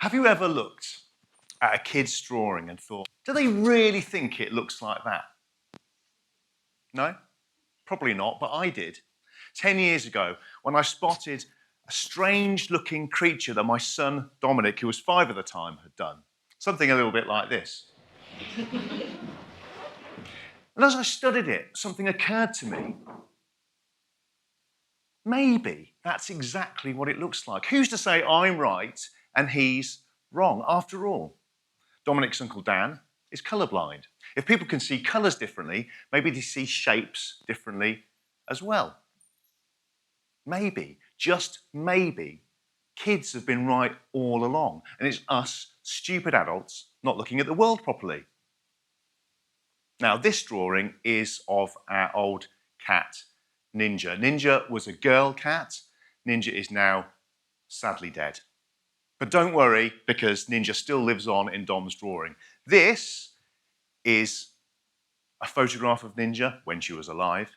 Have you ever looked at a kid's drawing and thought, do they really think it looks like that? No? Probably not, but I did. 10 years ago, when I spotted a strange-looking creature that my son, Dominic, who was 5 at the time, had done. Something a little bit like this. And as I studied it, something occurred to me. Maybe that's exactly what it looks like. Who's to say I'm right and he's wrong? After all, Dominic's Uncle Dan is colourblind. If people can see colours differently, maybe they see shapes differently as well. Maybe, just maybe, kids have been right all along, and it's us, stupid adults, not looking at the world properly. Now, this drawing is of our old cat, Ninja. Ninja was a girl cat. Ninja is now sadly dead. But don't worry, because Ninja still lives on in Dom's drawing. This is a photograph of Ninja when she was alive.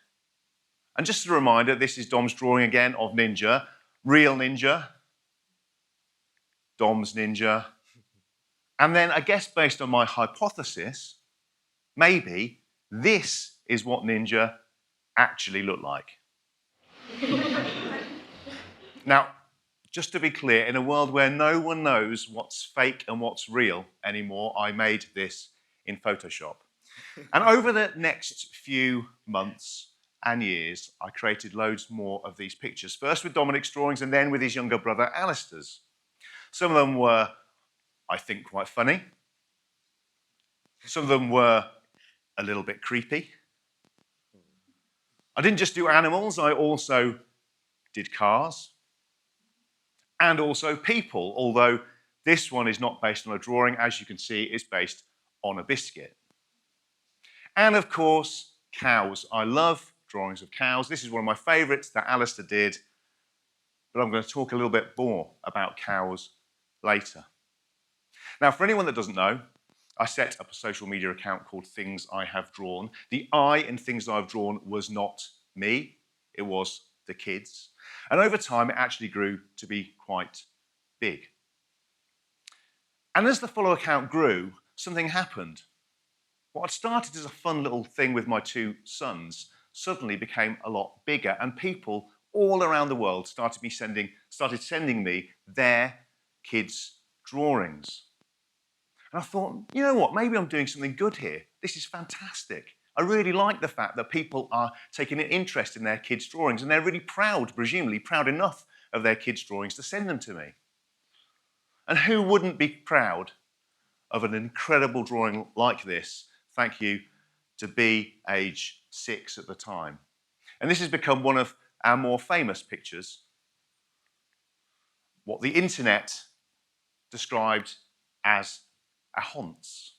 And just as a reminder, this is Dom's drawing again of Ninja. Real Ninja. Dom's Ninja. And then I guess based on my hypothesis, maybe this is what Ninja actually looked like. Now, just to be clear, in a world where no one knows what's fake and what's real anymore, I made this in Photoshop. And over the next few months and years, I created loads more of these pictures. First with Dominic's drawings and then with his younger brother Alistair's. Some of them were, I think, quite funny. Some of them were a little bit creepy. I didn't just do animals, I also did cars. And also people, although this one is not based on a drawing. As you can see, it's based on a biscuit. And of course, cows. I love drawings of cows. This is one of my favourites that Alistair did, but I'm going to talk a little bit more about cows later. Now, for anyone that doesn't know, I set up a social media account called Things I Have Drawn. The I in Things I've Drawn was not me, it was the kids. And over time, it actually grew to be quite big. And as the follower count grew, something happened. What had started as a fun little thing with my 2 sons suddenly became a lot bigger, and people all around the world started sending me their kids' drawings. And I thought, you know what, maybe I'm doing something good here. This is fantastic. I really like the fact that people are taking an interest in their kids' drawings, and they're really proud, presumably proud enough of their kids' drawings to send them to me. And who wouldn't be proud of an incredible drawing like this? Thank you to be age 6 at the time. And this has become one of our more famous pictures, what the internet described as a haunts.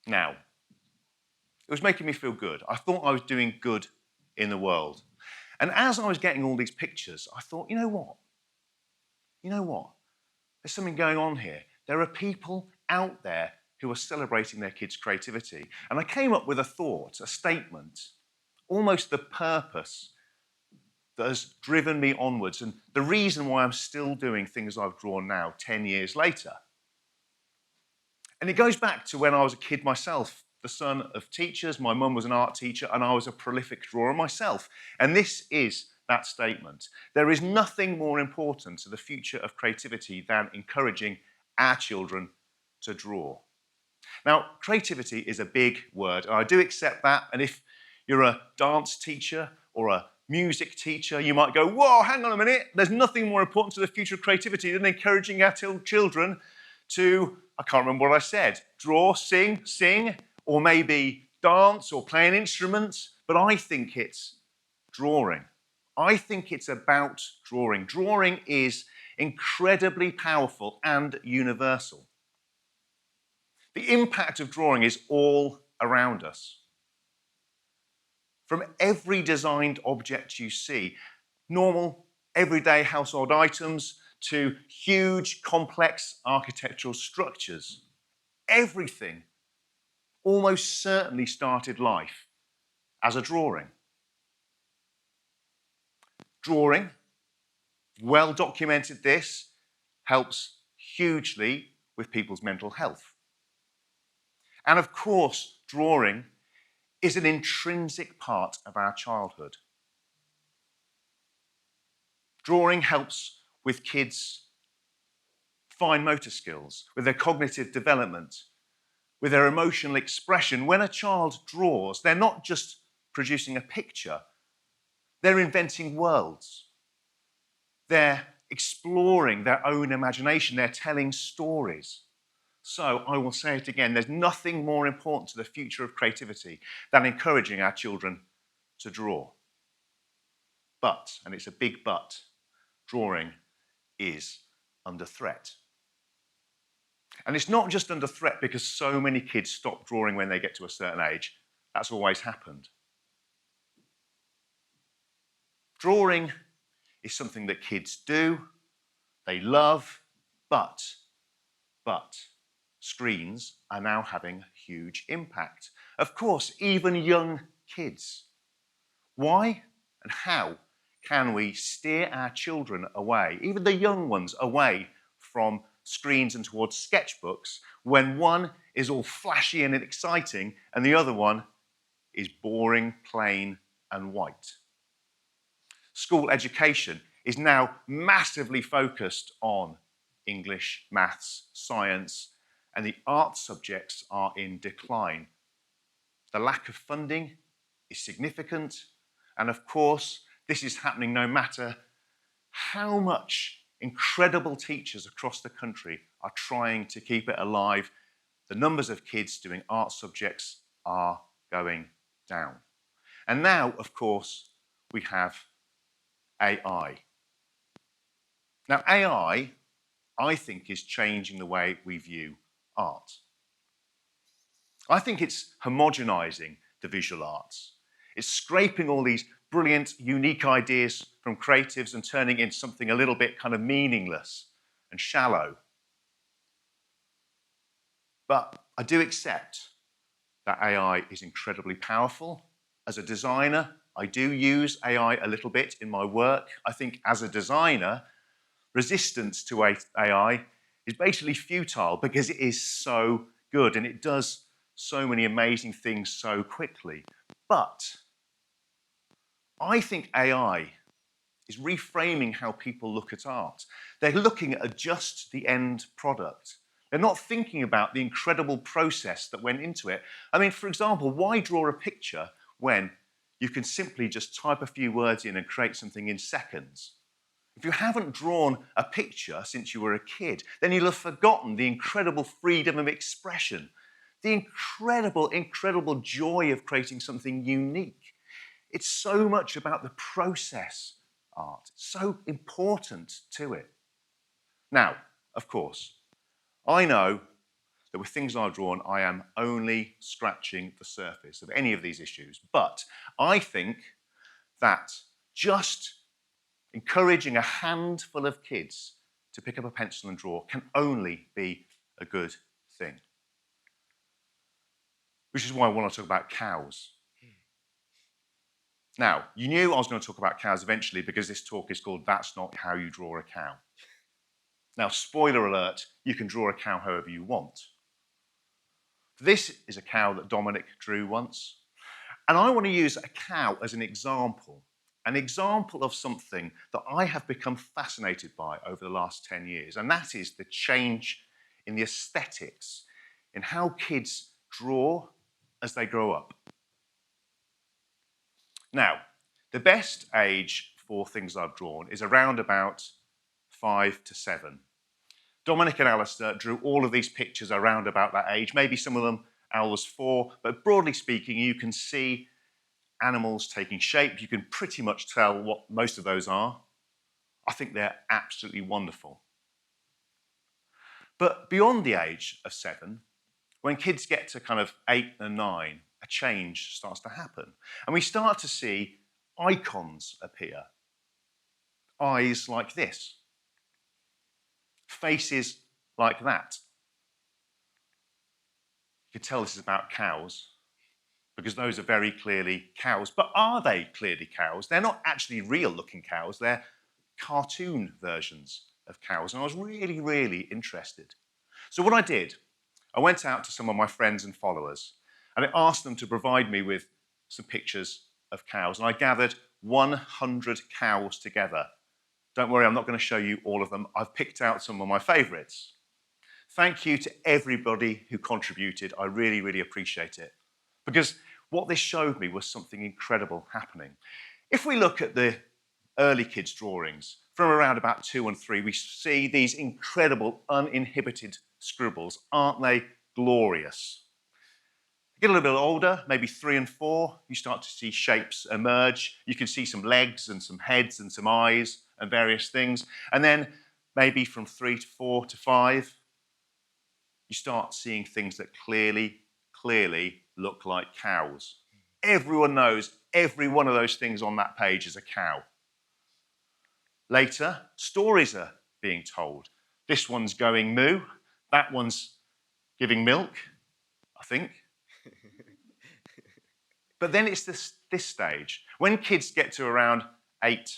Now, it was making me feel good. I thought I was doing good in the world. And as I was getting all these pictures, I thought, you know what? There's something going on here. There are people out there who are celebrating their kids' creativity. And I came up with a thought, a statement, almost the purpose that has driven me onwards and the reason why I'm still doing Things I've Drawn now, 10 years later. And it goes back to when I was a kid myself, the son of teachers. My mum was an art teacher and I was a prolific drawer myself. And this is that statement. There is nothing more important to the future of creativity than encouraging our children to draw. Now, creativity is a big word, and I do accept that. And if you're a dance teacher or a music teacher, you might go, whoa, hang on a minute. There's nothing more important to the future of creativity than encouraging our children to, I can't remember what I said, draw, sing, or maybe dance or play an instrument. But I think it's drawing. I think it's about drawing. Drawing is incredibly powerful and universal. The impact of drawing is all around us. From every designed object you see, normal, everyday household items to huge, complex architectural structures, everything almost certainly started life as a drawing. Drawing, well documented this, helps hugely with people's mental health. And of course, drawing is an intrinsic part of our childhood. Drawing helps with kids' fine motor skills, with their cognitive development, with their emotional expression. When a child draws, they're not just producing a picture, they're inventing worlds. They're exploring their own imagination, they're telling stories. So I will say it again, there's nothing more important to the future of creativity than encouraging our children to draw. But, and it's a big but, drawing is under threat. And it's not just under threat because so many kids stop drawing when they get to a certain age. That's always happened. Drawing is something that kids do, they love, but screens are now having a huge impact. Of course, even young kids. Why and how can we steer our children away, even the young ones, away from screens and towards sketchbooks when one is all flashy and exciting and the other one is boring, plain and white? School education is now massively focused on English, maths, science, and the art subjects are in decline. The lack of funding is significant, and of course, this is happening no matter how much incredible teachers across the country are trying to keep it alive. The numbers of kids doing art subjects are going down. And now, of course, we have AI. Now, AI, I think, is changing the way we view art. I think it's homogenizing the visual arts. It's scraping all these brilliant, unique ideas from creatives and turning it into something a little bit kind of meaningless and shallow. But I do accept that AI is incredibly powerful. As a designer, I do use AI a little bit in my work. I think as a designer, resistance to AI is basically futile because it is so good and it does so many amazing things so quickly. But I think AI is reframing how people look at art. They're looking at just the end product. They're not thinking about the incredible process that went into it. I mean, for example, why draw a picture when you can simply just type a few words in and create something in seconds? If you haven't drawn a picture since you were a kid, then you'll have forgotten the incredible freedom of expression, the incredible joy of creating something unique. It's so much about the process, art, so important to it. Now, of course, I know that with things I've drawn, I am only scratching the surface of any of these issues, but I think that just encouraging a handful of kids to pick up a pencil and draw can only be a good thing. Which is why I want to talk about cows. Now, you knew I was going to talk about cows eventually because this talk is called That's Not How You Draw a Cow. Now, spoiler alert, you can draw a cow however you want. This is a cow that Dominic drew once. And I want to use a cow as an example of something that I have become fascinated by over the last 10 years, and that is the change in the aesthetics, in how kids draw as they grow up. Now, the best age for things I've drawn is around about 5 to 7. Dominic and Alistair drew all of these pictures around about that age. Maybe some of them Al was 4, but broadly speaking, you can see animals taking shape. You can pretty much tell what most of those are. I think they're absolutely wonderful. But beyond the age of 7, when kids get to kind of 8 and 9, a change starts to happen. And we start to see icons appear. Eyes like this. Faces like that. You can tell this is about cows because those are very clearly cows. But are they clearly cows? They're not actually real looking cows. They're cartoon versions of cows, and I was really, really interested. So what I did, I went out to some of my friends and followers, and I asked them to provide me with some pictures of cows, and I gathered 100 cows together. Don't worry, I'm not going to show you all of them. I've picked out some of my favourites. Thank you to everybody who contributed. I really, really appreciate it. Because what this showed me was something incredible happening. If we look at the early kids' drawings, from around about 2 and 3, we see these incredible uninhibited scribbles. Aren't they glorious? Get a little bit older, maybe 3 and 4, you start to see shapes emerge. You can see some legs and some heads and some eyes and various things. And then maybe from 3 to 4 to 5, you start seeing things that clearly look like cows. Everyone knows every one of those things on that page is a cow. Later, stories are being told. This one's going moo, that one's giving milk, I think. But then it's this stage, when kids get to around 8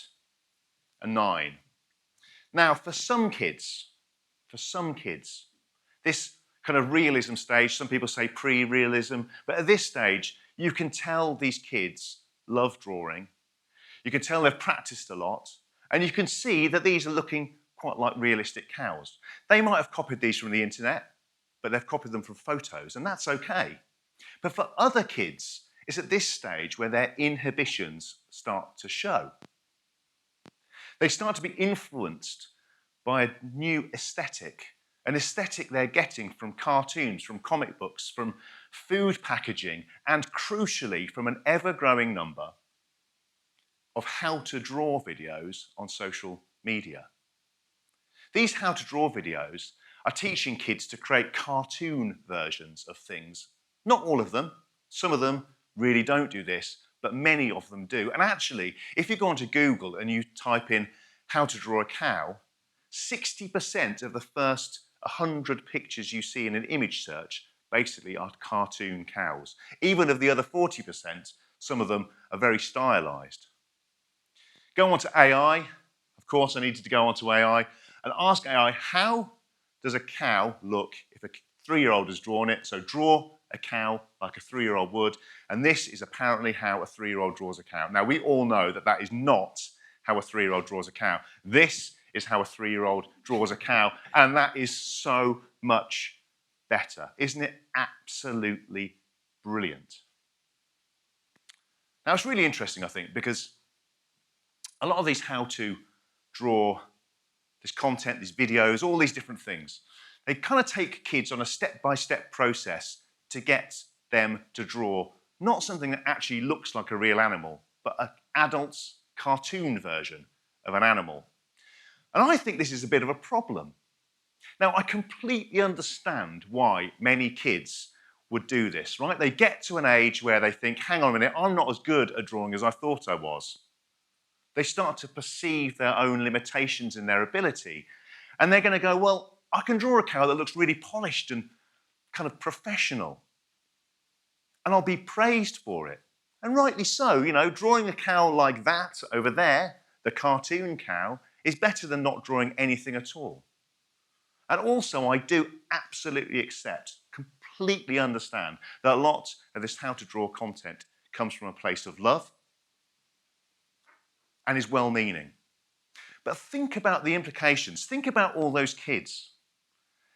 and 9. Now, for some kids, this kind of realism stage, some people say pre-realism, but at this stage, you can tell these kids love drawing. You can tell they've practiced a lot, and you can see that these are looking quite like realistic cows. They might have copied these from the internet, but they've copied them from photos, and that's okay. But for other kids, it's at this stage where their inhibitions start to show. They start to be influenced by a new aesthetic, an aesthetic they're getting from cartoons, from comic books, from food packaging, and crucially, from an ever-growing number of how-to-draw videos on social media. These how-to-draw videos are teaching kids to create cartoon versions of things. Not all of them. Some of them really don't do this, but many of them do. And actually, if you go onto Google and you type in how to draw a cow, 60% of the first 100 pictures you see in an image search basically are cartoon cows. Even of the other 40%, some of them are very stylized. Go on to AI. Of course, I needed to go on to AI and ask AI, how does a cow look if a 3-year-old has drawn it? So draw a cow like a 3-year-old would, and this is apparently how a 3-year-old draws a cow. Now, we all know that that is not how a 3-year-old draws a cow. This is how a 3-year-old draws a cow, and that is so much better. Isn't it absolutely brilliant? Now, it's really interesting, I think, because a lot of these how to draw, this content, these videos, all these different things, they kind of take kids on a step-by-step process to get them to draw not something that actually looks like a real animal, but an adult's cartoon version of an animal. And I think this is a bit of a problem. Now, I completely understand why many kids would do this, right? They get to an age where they think, hang on a minute, I'm not as good at drawing as I thought I was. They start to perceive their own limitations in their ability. And they're going to go, well, I can draw a cow that looks really polished and kind of professional. And I'll be praised for it. And rightly so, you know, drawing a cow like that over there, the cartoon cow, is better than not drawing anything at all. And also, I do absolutely accept, completely understand, that a lot of this how to draw content comes from a place of love and is well-meaning. But think about the implications. Think about all those kids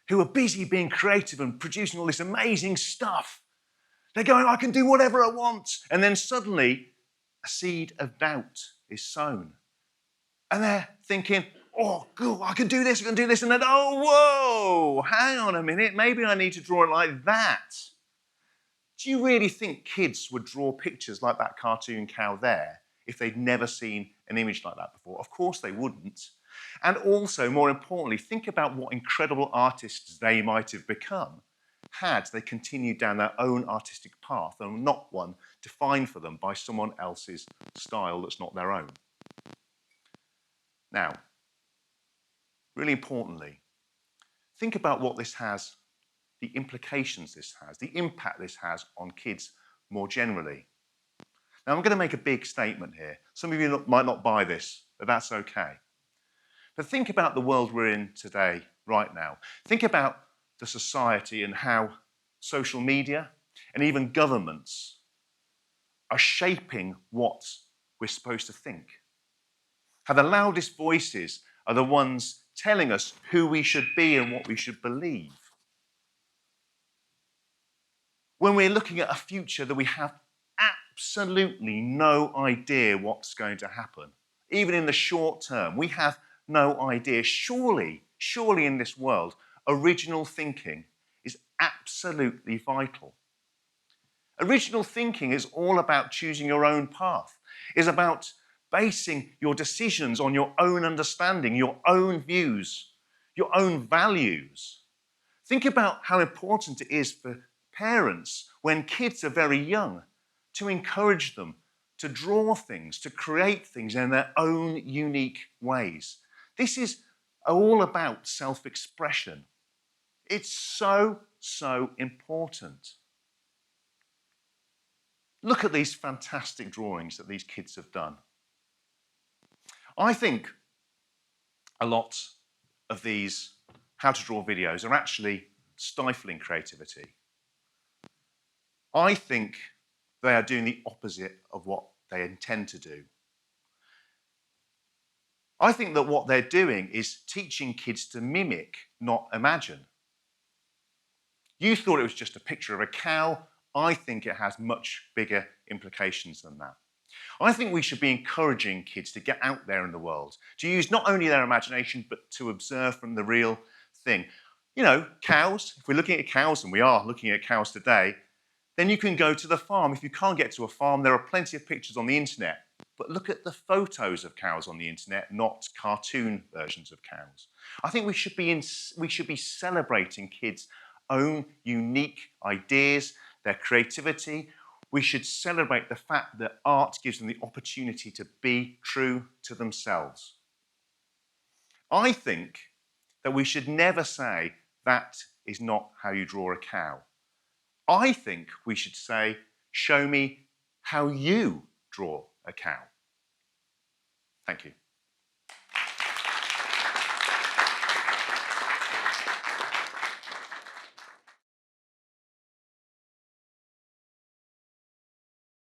who are busy being creative and producing all this amazing stuff. They're going, I can do whatever I want. And then suddenly, a seed of doubt is sown. And they're thinking, oh, good, I can do this, I can do this. And then, oh, whoa, hang on a minute. Maybe I need to draw it like that. Do you really think kids would draw pictures like that cartoon cow there if they'd never seen an image like that before? Of course they wouldn't. And also, more importantly, think about what incredible artists they might have become had they continued down their own artistic path and not one defined for them by someone else's style that's not their own. Now, really importantly, think about what this has, the implications this has, the impact this has on kids more generally. Now, I'm going to make a big statement here. Some of you might not buy this, but that's okay. But think about the world we're in today, right now. Think about the society and how social media and even governments are shaping what we're supposed to think. How the loudest voices are the ones telling us who we should be and what we should believe. When we're looking at a future that we have absolutely no idea what's going to happen, even in the short term, we have no idea. Surely in this world, original thinking is absolutely vital. Original thinking is all about choosing your own path, is about basing your decisions on your own understanding, your own views, your own values. Think about how important it is for parents when kids are very young to encourage them to draw things, to create things in their own unique ways. This is all about self-expression. It's so important. Look at these fantastic drawings that these kids have done. I think a lot of these how to draw videos are actually stifling creativity. I think they are doing the opposite of what they intend to do. I think that what they're doing is teaching kids to mimic, not imagine. You thought it was just a picture of a cow. I think it has much bigger implications than that. I think we should be encouraging kids to get out there in the world, to use not only their imagination, but to observe from the real thing. You know, cows, if we're looking at cows, and we are looking at cows today, then you can go to the farm. If you can't get to a farm, there are plenty of pictures on the internet. But look at the photos of cows on the internet, not cartoon versions of cows. I think we should be celebrating kids' own unique ideas, their creativity. We should celebrate the fact that art gives them the opportunity to be true to themselves. I think that we should never say that is not how you draw a cow. I think we should say, show me how you draw a cow. Thank you.